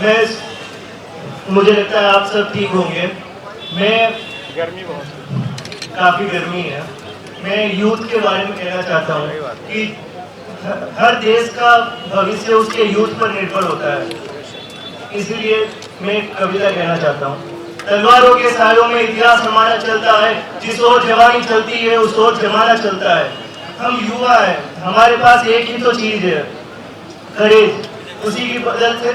मैं मुझे लगता है आप सब ठीक होंगे। मैं गर्मी बहुत काफ़ी गर्मी है। मैं यूथ के बारे में कहना चाहता हूँ कि हर देश का भविष्य उसके यूथ पर निर्भर होता है। इसलिए मैं एक कविता कहना चाहता हूँ। तलवारों के सायों में इतिहास हमारा चलता है, जिस ओर जवानी चलती है उस ओर जमाना चलता है। हम युवा हैं, हमारे पास एक ही तो चीज़ है, करेज। उसी की बदल से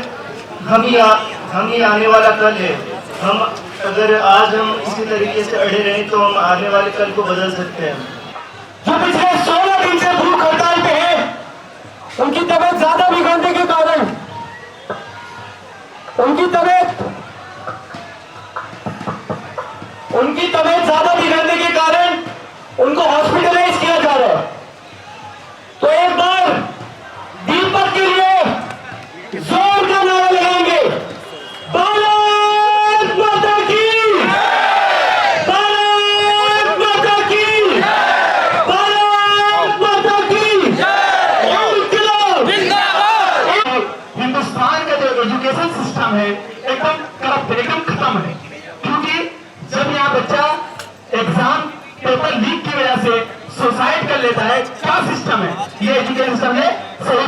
हम ही आने वाला कल है। हम अगर आज हम इसी तरीके से अड़े रहें तो हम आने वाले कल को बदल सकते हैं। जो पिछले 16 दिन से भूख हड़ताल पे है, उनकी तबीयत ज्यादा बिगड़ने के कारण उनको हॉस्पिटलाइज किया जा रहा है। तो एक बार दीपक के लिए जोर का नारा लगाएंगे, भारत माता की, भारत माता की, भारत माता की। हिंदुस्तान का जो एजुकेशन सिस्टम है एकदम करप्ट, एकदम खत्म है। क्योंकि जब यहाँ बच्चा एग्जाम पेपर लीक की वजह से सुसाइड कर लेता है, क्या सिस्टम है ये? एजुकेशन सिस्टम है सही